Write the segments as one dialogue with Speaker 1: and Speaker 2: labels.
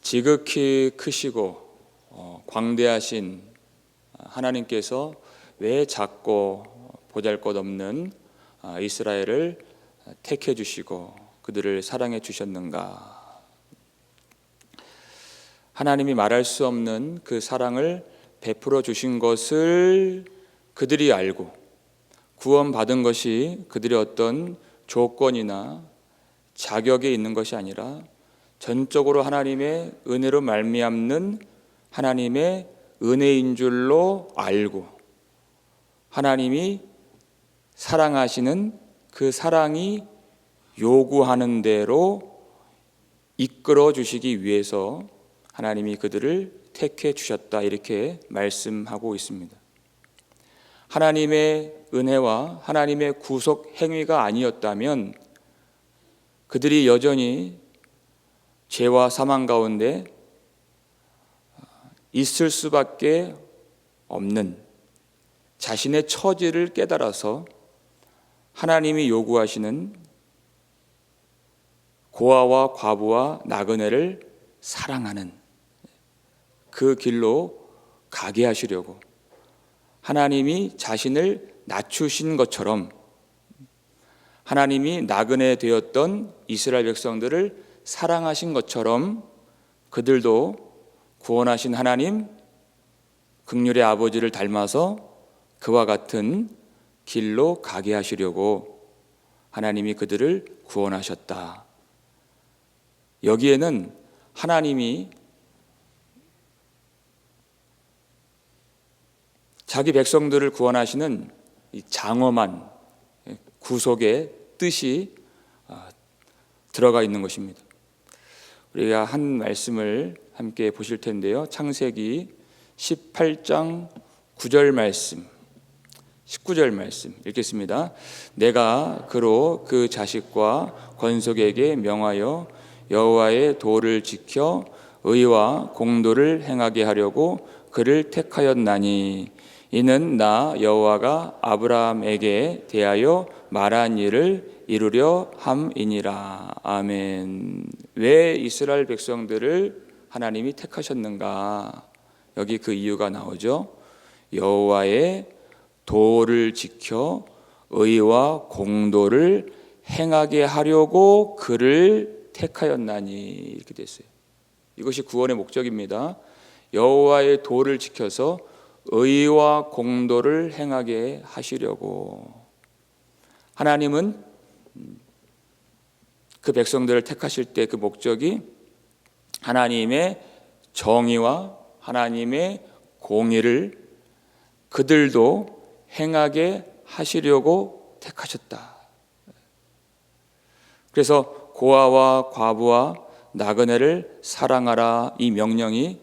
Speaker 1: 지극히 크시고 광대하신 하나님께서 왜 작고 보잘것없는 이스라엘을 택해 주시고 그들을 사랑해 주셨는가? 하나님이 말할 수 없는 그 사랑을 베풀어 주신 것을 그들이 알고 구원받은 것이 그들의 어떤 조건이나 자격에 있는 것이 아니라 전적으로 하나님의 은혜로 말미암는 하나님의 은혜인 줄로 알고 하나님이 사랑하시는 그 사랑이 요구하는 대로 이끌어 주시기 위해서 하나님이 그들을 택해 주셨다, 이렇게 말씀하고 있습니다. 하나님의 은혜와 하나님의 구속 행위가 아니었다면 그들이 여전히 죄와 사망 가운데 있을 수밖에 없는 자신의 처지를 깨달아서 하나님이 요구하시는 고아와 과부와 나그네를 사랑하는 그 길로 가게 하시려고 하나님이 자신을 낮추신 것처럼 하나님이 나그네 되었던 이스라엘 백성들을 사랑하신 것처럼 그들도 구원하신 하나님 긍휼의 아버지를 닮아서 그와 같은 길로 가게 하시려고 하나님이 그들을 구원하셨다. 여기에는 하나님이 자기 백성들을 구원하시는 이 장엄한 구속의 뜻이 들어가 있는 것입니다. 우리가 한 말씀을 함께 보실 텐데요. 창세기 18장 9절 말씀, 19절 말씀 읽겠습니다. 내가 그로 그 자식과 권속에게 명하여 여호와의 도를 지켜 의와 공도를 행하게 하려고 그를 택하였나니 이는 나 여호와가 아브라함에게 대하여 말한 일을 이루려 함이니라. 아멘. 왜 이스라엘 백성들을 하나님이 택하셨는가? 여기 그 이유가 나오죠. 여호와의 도를 지켜 의와 공도를 행하게 하려고 그를 택하였나니, 이렇게 됐어요. 이것이 구원의 목적입니다. 여호와의 도를 지켜서 의와 공도를 행하게 하시려고. 하나님은 그 백성들을 택하실 때 그 목적이 하나님의 정의와 하나님의 공의를 그들도 행하게 하시려고 택하셨다. 그래서 고아와 과부와 나그네를 사랑하라, 이 명령이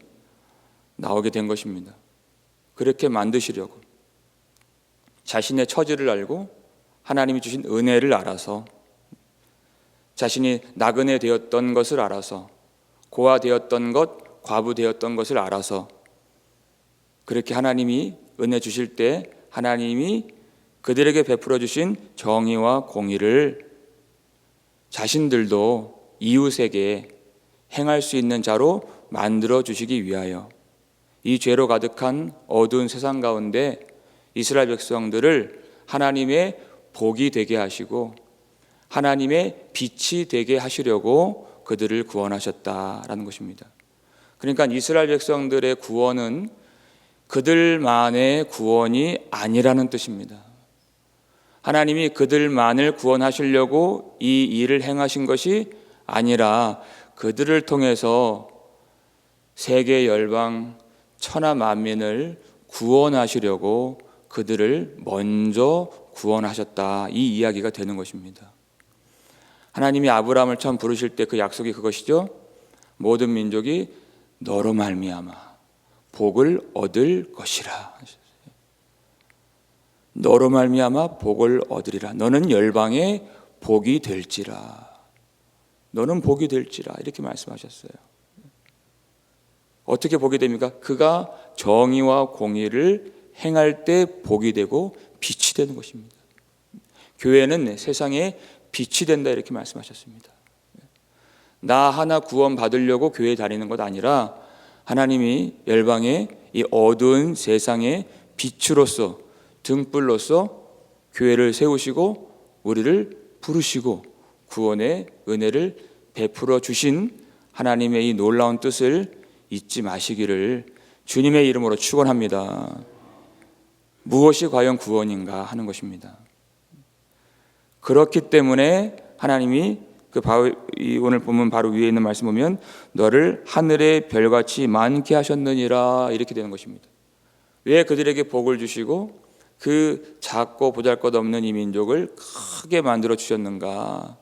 Speaker 1: 나오게 된 것입니다. 그렇게 만드시려고 자신의 처지를 알고 하나님이 주신 은혜를 알아서 자신이 나그네 되었던 것을 알아서 고아 되었던 것, 과부 되었던 것을 알아서 그렇게 하나님이 은혜 주실 때 하나님이 그들에게 베풀어 주신 정의와 공의를 자신들도 이웃에게 행할 수 있는 자로 만들어 주시기 위하여 이 죄로 가득한 어두운 세상 가운데 이스라엘 백성들을 하나님의 복이 되게 하시고 하나님의 빛이 되게 하시려고 그들을 구원하셨다라는 것입니다. 그러니까 이스라엘 백성들의 구원은 그들만의 구원이 아니라는 뜻입니다. 하나님이 그들만을 구원하시려고 이 일을 행하신 것이 아니라 그들을 통해서 세계 열방 천하 만민을 구원하시려고 그들을 먼저 구원하셨다, 이 이야기가 되는 것입니다. 하나님이 아브라함을 처음 부르실 때 그 약속이 그것이죠. 모든 민족이 너로 말미암아 복을 얻을 것이라. 너로 말미암아 복을 얻으리라. 너는 열방의 복이 될지라. 너는 복이 될지라, 이렇게 말씀하셨어요. 어떻게 복이 됩니까? 그가 정의와 공의를 행할 때 복이 되고 빛이 되는 것입니다. 교회는 세상에 빛이 된다, 이렇게 말씀하셨습니다. 나 하나 구원 받으려고 교회 다니는 것 아니라 하나님이 열방의 이 어두운 세상의 빛으로서 등불로서 교회를 세우시고 우리를 부르시고 구원의 은혜를 베풀어 주신 하나님의 이 놀라운 뜻을 잊지 마시기를 주님의 이름으로 축원합니다. 무엇이 과연 구원인가 하는 것입니다. 그렇기 때문에 하나님이 오늘 보면 바로 위에 있는 말씀 보면 너를 하늘의 별같이 많게 하셨느니라 이렇게 되는 것입니다. 왜 그들에게 복을 주시고 그 작고 보잘것없는 이 민족을 크게 만들어 주셨는가?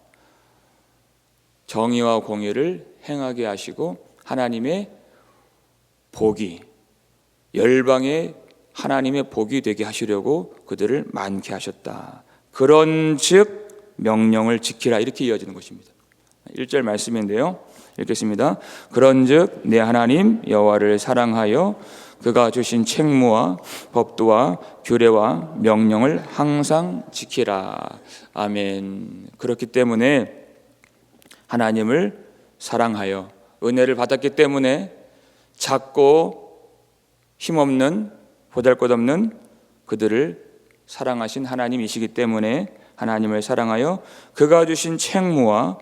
Speaker 1: 정의와 공의를 행하게 하시고 하나님의 복이 열방의 하나님의 복이 되게 하시려고 그들을 많게 하셨다. 그런즉 명령을 지키라 이렇게 이어지는 것입니다. 1절 말씀인데요. 읽겠습니다. 그런즉 내 하나님 여호와를 사랑하여 그가 주신 책무와 법도와 규례와 명령을 항상 지키라. 아멘. 그렇기 때문에 하나님을 사랑하여 은혜를 받았기 때문에 작고 힘없는 보잘것없는 그들을 사랑하신 하나님이시기 때문에 하나님을 사랑하여 그가 주신 책무와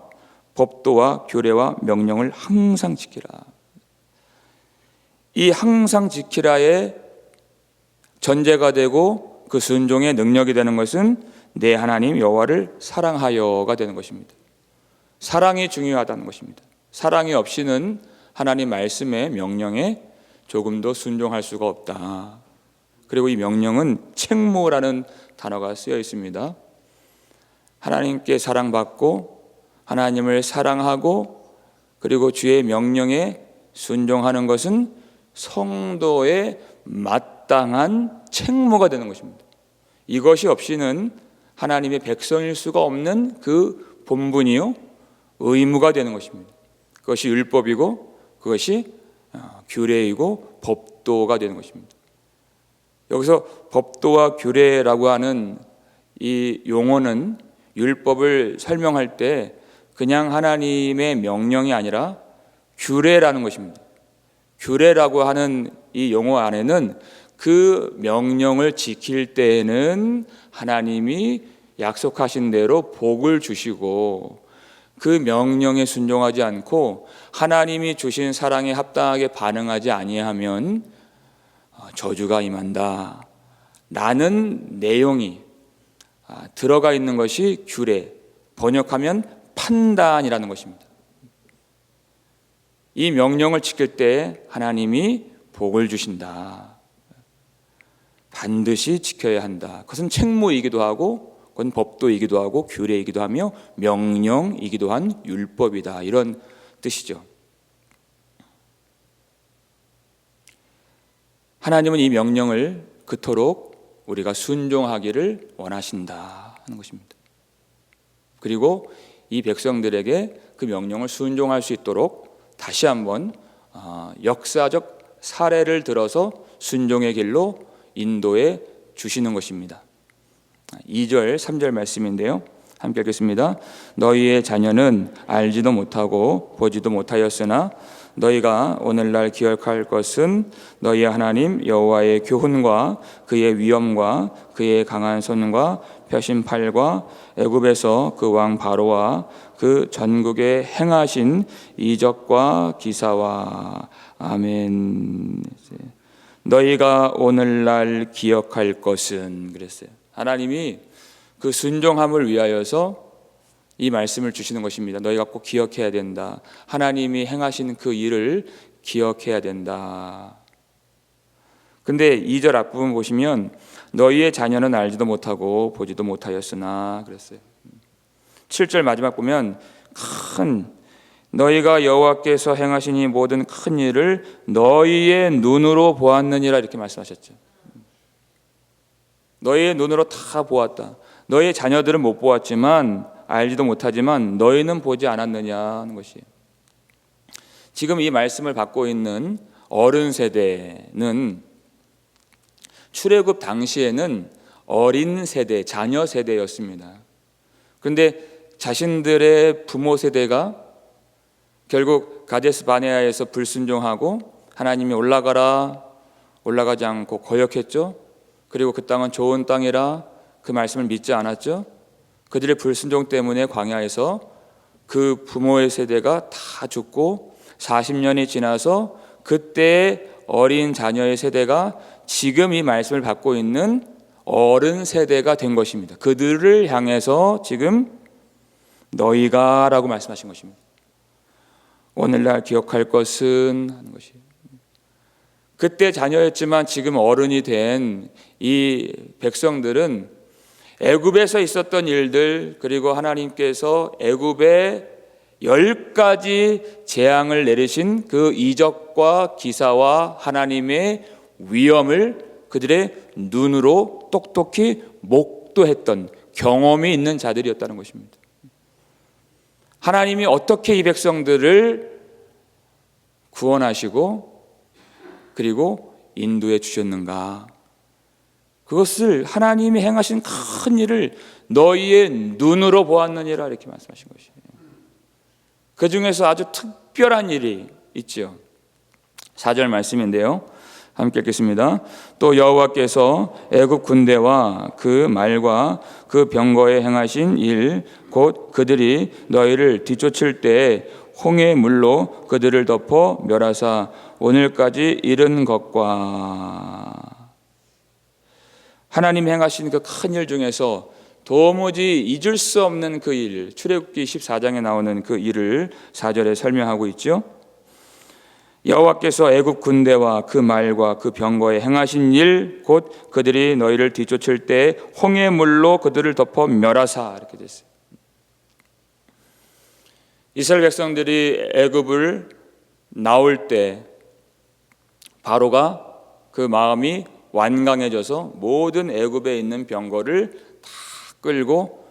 Speaker 1: 법도와 규례와 명령을 항상 지키라. 이 항상 지키라의 전제가 되고 그 순종의 능력이 되는 것은 내 하나님 여호와를 사랑하여가 되는 것입니다. 사랑이 중요하다는 것입니다. 사랑이 없이는 하나님 말씀의 명령에 조금도 순종할 수가 없다. 그리고 이 명령은 책무라는 단어가 쓰여 있습니다. 하나님께 사랑받고 하나님을 사랑하고 그리고 주의 명령에 순종하는 것은 성도의 마땅한 책무가 되는 것입니다. 이것이 없이는 하나님의 백성일 수가 없는 그 본분이요 의무가 되는 것입니다. 그것이 율법이고 그것이 규례이고 법도가 되는 것입니다. 여기서 법도와 규례라고 하는 이 용어는 율법을 설명할 때 그냥 하나님의 명령이 아니라 규례라는 것입니다. 규례라고 하는 이 용어 안에는 그 명령을 지킬 때에는 하나님이 약속하신 대로 복을 주시고 그 명령에 순종하지 않고 하나님이 주신 사랑에 합당하게 반응하지 아니하면 저주가 임한다 라는 내용이 들어가 있는 것이 규례, 번역하면 판단이라는 것입니다. 이 명령을 지킬 때 하나님이 복을 주신다. 반드시 지켜야 한다. 그것은 책무이기도 하고 그건 법도이기도 하고 규례이기도 하며 명령이기도 한 율법이다. 이런 뜻이죠. 하나님은 이 명령을 그토록 우리가 순종하기를 원하신다 하는 것입니다. 그리고 이 백성들에게 그 명령을 순종할 수 있도록 다시 한번 역사적 사례를 들어서 순종의 길로 인도해 주시는 것입니다. 2절, 3절 말씀인데요. 함께 읽겠습니다. 너희의 자녀는 알지도 못하고 보지도 못하였으나 너희가 오늘날 기억할 것은 너희의 하나님 여호와의 교훈과 그의 위엄과 그의 강한 손과 펴신 팔과 애굽에서 그 왕 바로와 그 전국에 행하신 이적과 기사와 아멘. 너희가 오늘날 기억할 것은 그랬어요. 하나님이 그 순종함을 위하여서 이 말씀을 주시는 것입니다. 너희가 꼭 기억해야 된다. 하나님이 행하신 그 일을 기억해야 된다. 근데 2절 앞부분 보시면 너희의 자녀는 알지도 못하고 보지도 못하였으나 그랬어요. 7절 마지막 보면 너희가 여호와께서 행하신 이 모든 큰 일을 너희의 눈으로 보았느니라 이렇게 말씀하셨죠. 너희의 눈으로 다 보았다. 너희의 자녀들은 못 보았지만 알지도 못하지만 너희는 보지 않았느냐 하는 것이에요. 지금 이 말씀을 받고 있는 어른 세대는 출애굽 당시에는 어린 세대, 자녀 세대였습니다. 그런데 자신들의 부모 세대가 결국 가데스 바네아에서 불순종하고 하나님이 올라가지 않고 거역했죠. 그리고 그 땅은 좋은 땅이라 그 말씀을 믿지 않았죠. 그들의 불순종 때문에 광야에서 그 부모의 세대가 다 죽고 40년이 지나서 그때의 어린 자녀의 세대가 지금 이 말씀을 받고 있는 어른 세대가 된 것입니다. 그들을 향해서 지금 너희가 라고 말씀하신 것입니다. 오늘날 기억할 것은 하는 것이, 그때 자녀였지만 지금 어른이 된 이 백성들은 애굽에서 있었던 일들, 그리고 하나님께서 애굽에 10가지 재앙을 내리신 그 이적과 기사와 하나님의 위엄을 그들의 눈으로 똑똑히 목도했던 경험이 있는 자들이었다는 것입니다. 하나님이 어떻게 이 백성들을 구원하시고 그리고 인도해 주셨는가, 그것을 하나님이 행하신 큰 일을 너희의 눈으로 보았느니라, 이렇게 말씀하신 것이에요. 그 중에서 아주 특별한 일이 있죠. 4절 말씀인데요, 함께 읽겠습니다. 또 여호와께서 애굽 군대와 그 말과 그 병거에 행하신 일, 곧 그들이 너희를 뒤쫓을 때에 홍해 물로 그들을 덮어 멸하사 오늘까지 이른 것과, 하나님 행하신 그 큰 일 중에서 도무지 잊을 수 없는 그 일, 출애굽기 14장에 나오는 그 일을 4절에 설명하고 있죠. 여호와께서 애굽 군대와 그 말과 그 병거에 행하신 일, 곧 그들이 너희를 뒤쫓을 때 홍해 물로 그들을 덮어 멸하사, 이렇게 됐어요. 이스라엘 백성들이 애굽을 나올 때 바로가 그 마음이 완강해져서 모든 애굽에 있는 병거를 다 끌고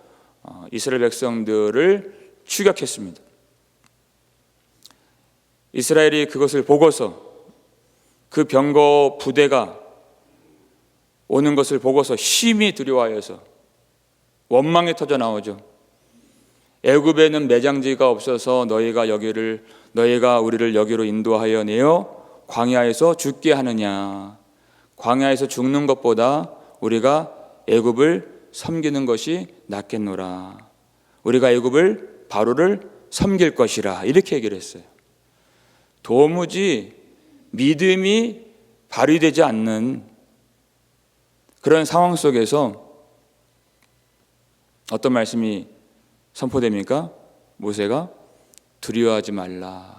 Speaker 1: 이스라엘 백성들을 추격했습니다. 이스라엘이 그것을 보고서, 그 병거 부대가 오는 것을 보고서 심히 두려워하여서 원망이 터져 나오죠. 애굽에는 매장지가 없어서 너희가 우리를 여기로 인도하여 내어 광야에서 죽게 하느냐, 광야에서 죽는 것보다 우리가 애굽을 섬기는 것이 낫겠노라, 우리가 애굽을 바로를 섬길 것이라, 이렇게 얘기를 했어요. 도무지 믿음이 발휘되지 않는 그런 상황 속에서 어떤 말씀이 선포됩니까? 모세가 두려워하지 말라,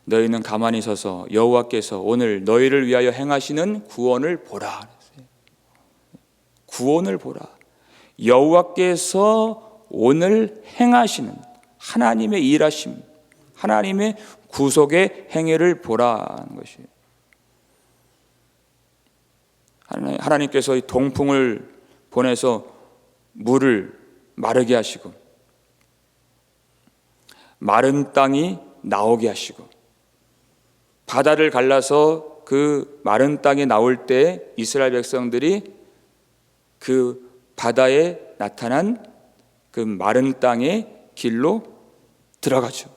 Speaker 1: 너희는 가만히 서서 여호와께서 오늘 너희를 위하여 행하시는 구원을 보라. 구원을 보라. 여호와께서 오늘 행하시는 하나님의 일하심, 하나님의 구속의 행위를 보라는 것이에요. 하나님께서 이 동풍을 보내서 물을 마르게 하시고 마른 땅이 나오게 하시고, 바다를 갈라서 그 마른 땅이 나올 때 이스라엘 백성들이 그 바다에 나타난 그 마른 땅의 길로 들어가죠.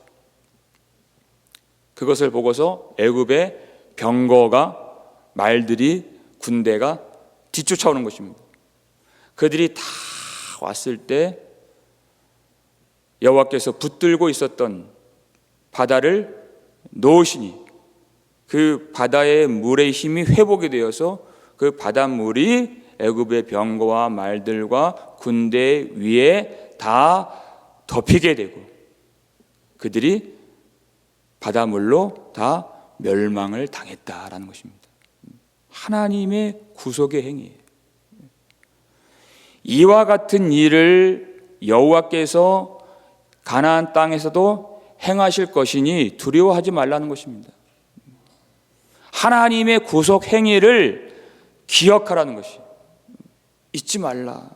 Speaker 1: 그것을 보고서 애굽의 병거가, 말들이, 군대가 뒤쫓아오는 것입니다. 그들이 다 왔을 때 여호와께서 붙들고 있었던 바다를 놓으시니 그 바다의 물의 힘이 회복이 되어서 그 바닷물이 애굽의 병거와 말들과 군대 위에 다 덮이게 되고 그들이 바닷물로 다 멸망을 당했다라는 것입니다. 하나님의 구속의 행위예요. 이와 같은 일을 여호와께서 가나안 땅에서도 행하실 것이니 두려워하지 말라는 것입니다. 하나님의 구속 행위를 기억하라는 것이, 잊지 말라.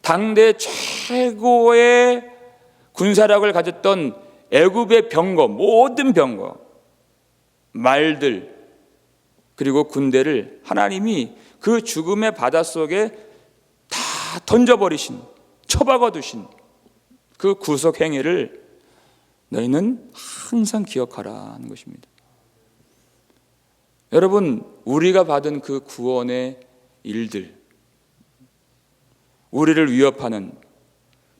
Speaker 1: 당대 최고의 군사력을 가졌던 애굽의 병거, 모든 병거, 말들, 그리고 군대를 하나님이 그 죽음의 바닷속에 다 던져버리신, 처박아 두신 그 구속 행위를 너희는 항상 기억하라 하는 것입니다. 여러분, 우리가 받은 그 구원의 일들, 우리를 위협하는,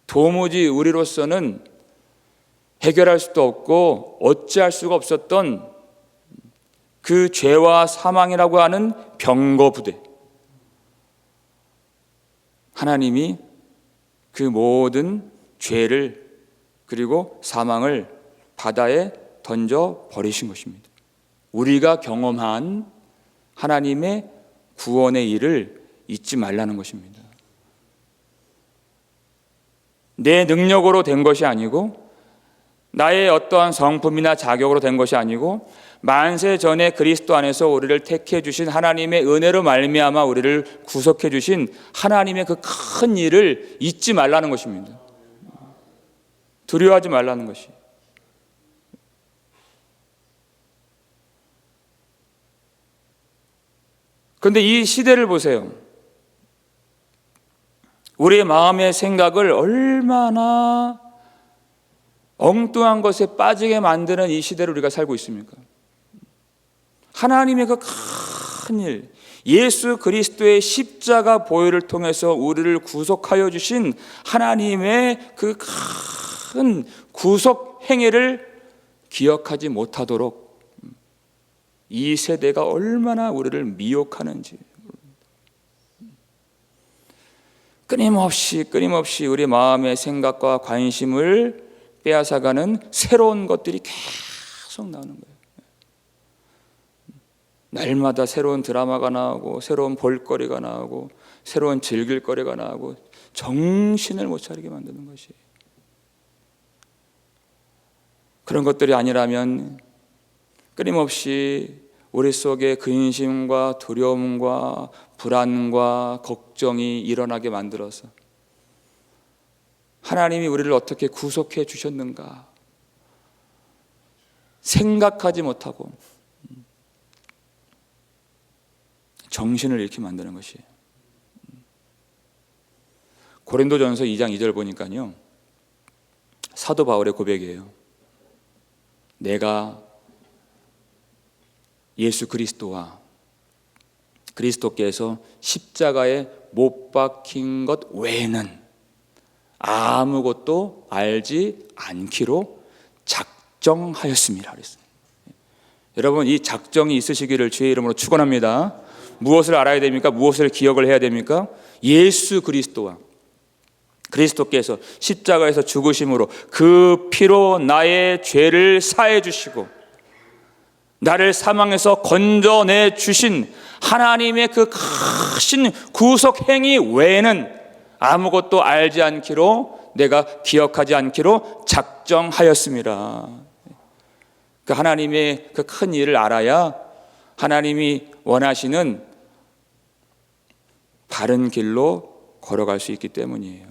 Speaker 1: 도무지 우리로서는 해결할 수도 없고 어찌할 수가 없었던 그 죄와 사망이라고 하는 병거 부대, 하나님이 그 모든 죄를 그리고 사망을 바다에 던져 버리신 것입니다. 우리가 경험한 하나님의 구원의 일을 잊지 말라는 것입니다. 내 능력으로 된 것이 아니고 나의 어떠한 성품이나 자격으로 된 것이 아니고 만세 전에 그리스도 안에서 우리를 택해 주신 하나님의 은혜로 말미암아 우리를 구속해 주신 하나님의 그 큰 일을 잊지 말라는 것입니다. 두려워하지 말라는 것이. 그런데 이 시대를 보세요. 우리의 마음의 생각을 얼마나 엉뚱한 것에 빠지게 만드는 이 시대를 우리가 살고 있습니까? 하나님의 그 큰 일, 예수 그리스도의 십자가 보혈을 통해서 우리를 구속하여 주신 하나님의 그 큰 구속 행위를 기억하지 못하도록 이 세대가 얼마나 우리를 미혹하는지, 끊임없이 우리 마음의 생각과 관심을 빼앗아가는 새로운 것들이 계속 나오는 거예요. 날마다 새로운 드라마가 나오고 새로운 볼거리가 나오고 새로운 즐길거리가 나오고 정신을 못 차리게 만드는 것이. 그런 것들이 아니라면 끊임없이 우리 속에 근심과 두려움과 불안과 걱정이 일어나게 만들어서 하나님이 우리를 어떻게 구속해 주셨는가 생각하지 못하고 정신을 잃게 만드는 것이에요. 고린도전서 2장 2절 보니까요, 사도 바울의 고백이에요. 내가 예수 그리스도와 그리스도께서 십자가에 못 박힌 것 외에는 아무것도 알지 않기로 작정하였습니다. 그랬어요. 여러분, 이 작정이 있으시기를 주의 이름으로 축원합니다. 무엇을 알아야 됩니까? 무엇을 기억을 해야 됩니까? 예수 그리스도와 그리스도께서 십자가에서 죽으심으로 그 피로 나의 죄를 사해 주시고 나를 사망에서 건져내 주신 하나님의 그 크신 구속 행위 외에는 아무것도 알지 않기로, 내가 기억하지 않기로 작정하였습니다. 그 하나님의 그 큰 일을 알아야 하나님이 원하시는 바른 길로 걸어갈 수 있기 때문이에요.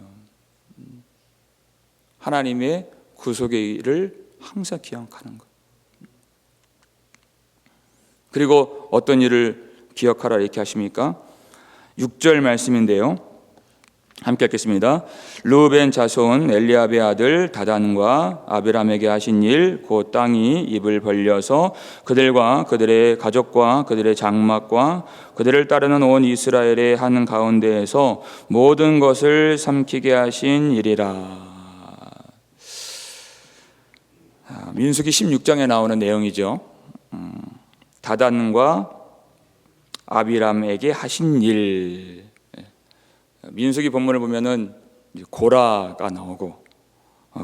Speaker 1: 하나님의 구속의 일을 항상 기억하는 것. 그리고 어떤 일을 기억하라 이렇게 하십니까? 6절 말씀인데요, 함께 읽겠습니다. 르우벤 자손 엘리압의 아들 다단과 아비람에게 하신 일, 곧 땅이 입을 벌려서 그들과 그들의 가족과 그들의 장막과 그들을 따르는 온 이스라엘의 한 가운데에서 모든 것을 삼키게 하신 일이라. 민수기 16장에 나오는 내용이죠. 다단과 아비람에게 하신 일. 민수기 본문을 보면은 고라가 나오고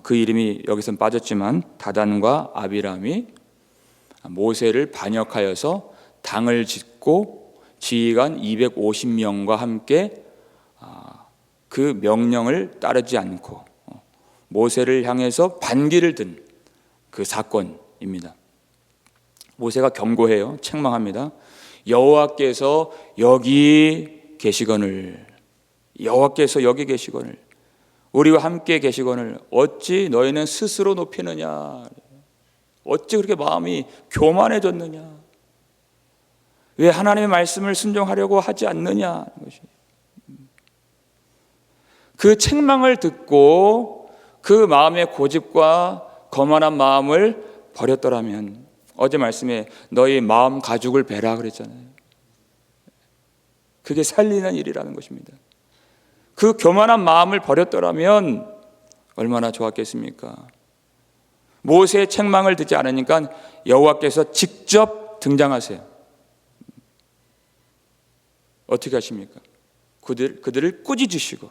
Speaker 1: 그 이름이 여기선 빠졌지만 다단과 아비람이 모세를 반역하여서 당을 짓고 지휘관 250명과 함께 그 명령을 따르지 않고 모세를 향해서 반기를 든 그 사건입니다. 모세가 경고해요. 책망합니다. 여호와께서 여기 계시거늘, 여호와께서 여기 계시거늘, 우리와 함께 계시거늘 어찌 너희는 스스로 높이느냐, 어찌 그렇게 마음이 교만해졌느냐, 왜 하나님의 말씀을 순종하려고 하지 않느냐. 그 책망을 듣고 그 마음의 고집과 거만한 마음을 버렸더라면, 어제 말씀에 너희 마음 가죽을 베라 그랬잖아요. 그게 살리는 일이라는 것입니다. 그 교만한 마음을 버렸더라면 얼마나 좋았겠습니까? 모세의 책망을 듣지 않으니까 여호와께서 직접 등장하세요. 어떻게 하십니까? 그들을 꾸짖으시고,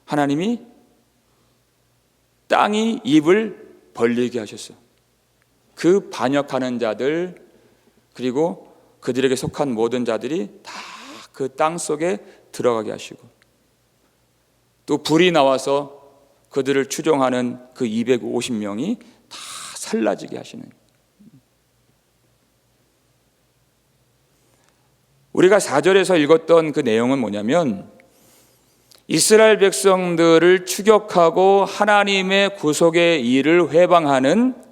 Speaker 1: 하나님이 땅이 입을 벌리게 하셨어요. 그 반역하는 자들, 그리고 그들에게 속한 모든 자들이 다 그 땅 속에 들어가게 하시고, 또 불이 나와서 그들을 추종하는 그 250명이 다 살라지게 하시는. 우리가 4절에서 읽었던 그 내용은 뭐냐면, 이스라엘 백성들을 추격하고 하나님의 구속의 일을 회방하는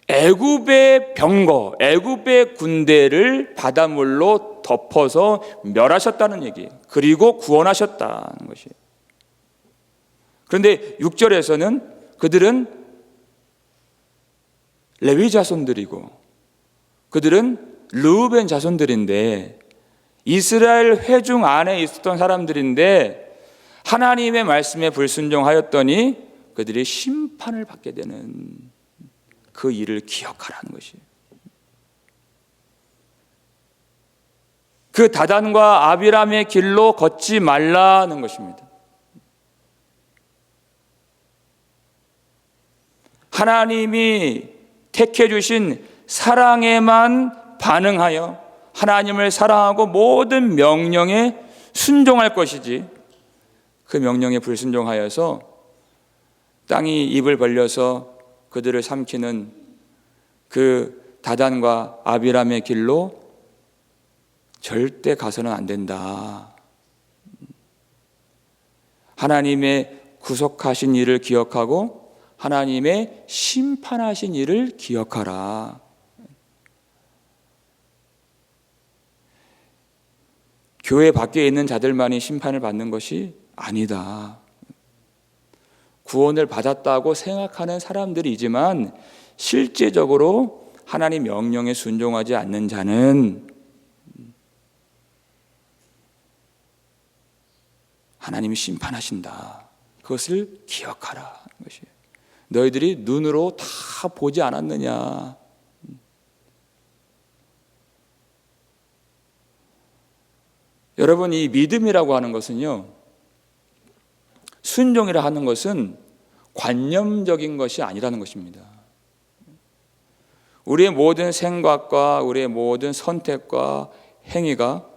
Speaker 1: 애굽의 병거, 애굽의 군대를 바닷물로 덮어서 멸하셨다는 얘기예요. 그리고 구원하셨다는 것이에요. 그런데 6절에서는 그들은 레위 자손들이고 그들은 르우벤 자손들인데, 이스라엘 회중 안에 있었던 사람들인데 하나님의 말씀에 불순종하였더니 그들이 심판을 받게 되는 그 일을 기억하라는 것이에요. 그 다단과 아비람의 길로 걷지 말라는 것입니다. 하나님이 택해 주신 사랑에만 반응하여 하나님을 사랑하고 모든 명령에 순종할 것이지, 그 명령에 불순종하여서 땅이 입을 벌려서 그들을 삼키는 그 다단과 아비람의 길로 절대 가서는 안 된다. 하나님의 구속하신 일을 기억하고 하나님의 심판하신 일을 기억하라. 교회 밖에 있는 자들만이 심판을 받는 것이 아니다. 구원을 받았다고 생각하는 사람들이지만 실제적으로 하나님 명령에 순종하지 않는 자는 하나님이 심판하신다. 그것을 기억하라. 너희들이 눈으로 다 보지 않았느냐. 여러분, 이 믿음이라고 하는 것은요, 순종이라 하는 것은 관념적인 것이 아니라는 것입니다. 우리의 모든 생각과 우리의 모든 선택과 행위가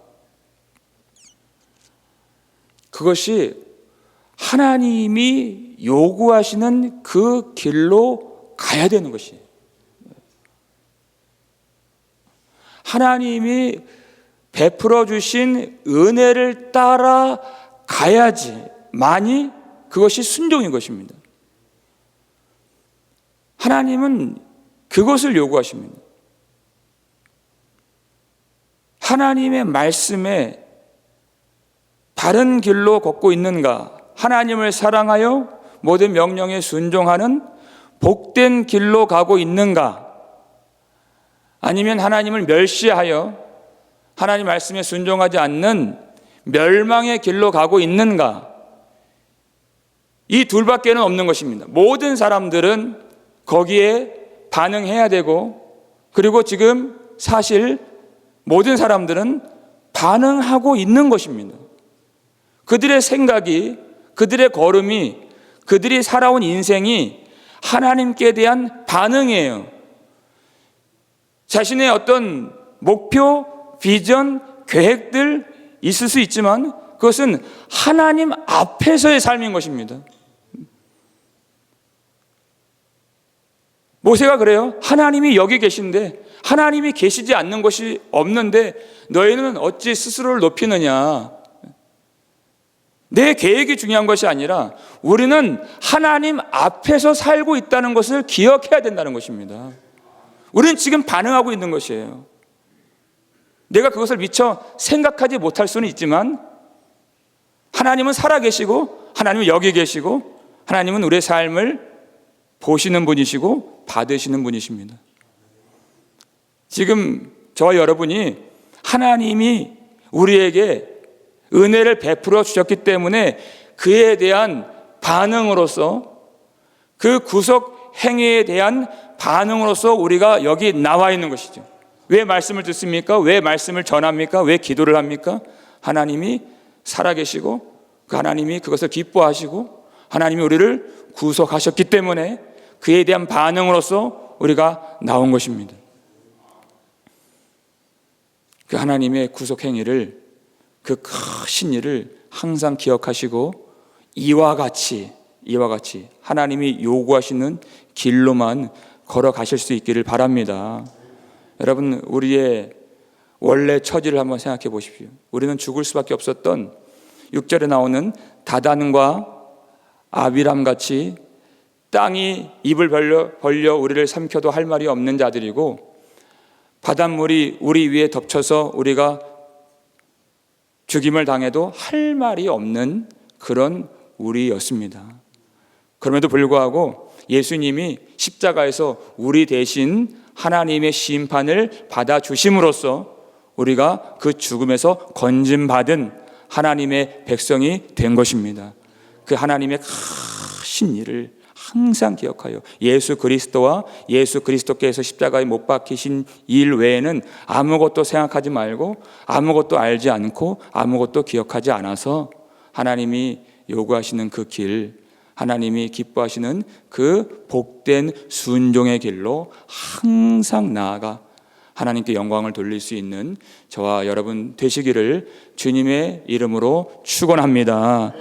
Speaker 1: 그것이 하나님이 요구하시는 그 길로 가야 되는 것이에요. 하나님이 베풀어 주신 은혜를 따라 가야지만이 그것이 순종인 것입니다. 하나님은 그것을 요구하십니다. 하나님의 말씀에 바른 길로 걷고 있는가? 하나님을 사랑하여 모든 명령에 순종하는 복된 길로 가고 있는가? 아니면 하나님을 멸시하여 하나님 말씀에 순종하지 않는 멸망의 길로 가고 있는가? 이 둘밖에는 없는 것입니다. 모든 사람들은 거기에 반응해야 되고, 그리고 지금 사실 모든 사람들은 반응하고 있는 것입니다. 그들의 생각이, 그들의 걸음이, 그들이 살아온 인생이 하나님께 대한 반응이에요. 자신의 어떤 목표, 비전, 계획들 있을 수 있지만 그것은 하나님 앞에서의 삶인 것입니다. 모세가 그래요. 하나님이 여기 계신데 하나님이 계시지 않는 것이 없는데 너희는 어찌 스스로를 높이느냐. 내 계획이 중요한 것이 아니라 우리는 하나님 앞에서 살고 있다는 것을 기억해야 된다는 것입니다. 우리는 지금 반응하고 있는 것이에요. 내가 그것을 미처 생각하지 못할 수는 있지만 하나님은 살아계시고 하나님은 여기 계시고 하나님은 우리의 삶을 보시는 분이시고 받으시는 분이십니다. 지금 저와 여러분이 하나님이 우리에게 은혜를 베풀어 주셨기 때문에 그에 대한 반응으로서, 그 구속 행위에 대한 반응으로서 우리가 여기 나와 있는 것이죠. 왜 말씀을 듣습니까? 왜 말씀을 전합니까? 왜 기도를 합니까? 하나님이 살아계시고 그 하나님이 그것을 기뻐하시고 하나님이 우리를 구속하셨기 때문에 그에 대한 반응으로서 우리가 나온 것입니다. 그 하나님의 구속 행위를, 그 크신 일을 항상 기억하시고 이와 같이 하나님이 요구하시는 길로만 걸어가실 수 있기를 바랍니다. 여러분, 우리의 원래 처지를 한번 생각해 보십시오. 우리는 죽을 수밖에 없었던 6절에 나오는 다단과 아비람 같이 땅이 입을 벌려 우리를 삼켜도 할 말이 없는 자들이고, 바닷물이 우리 위에 덮쳐서 우리가 죽임을 당해도 할 말이 없는 그런 우리였습니다. 그럼에도 불구하고 예수님이 십자가에서 우리 대신 하나님의 심판을 받아주심으로써 우리가 그 죽음에서 건짐받은 하나님의 백성이 된 것입니다. 그 하나님의 크신 일을 항상 기억하여 예수 그리스도와 예수 그리스도께서 십자가에 못 박히신 일 외에는 아무것도 생각하지 말고 아무것도 알지 않고 아무것도 기억하지 않아서 하나님이 요구하시는 그 길, 하나님이 기뻐하시는 그 복된 순종의 길로 항상 나아가 하나님께 영광을 돌릴 수 있는 저와 여러분 되시기를 주님의 이름으로 축원합니다.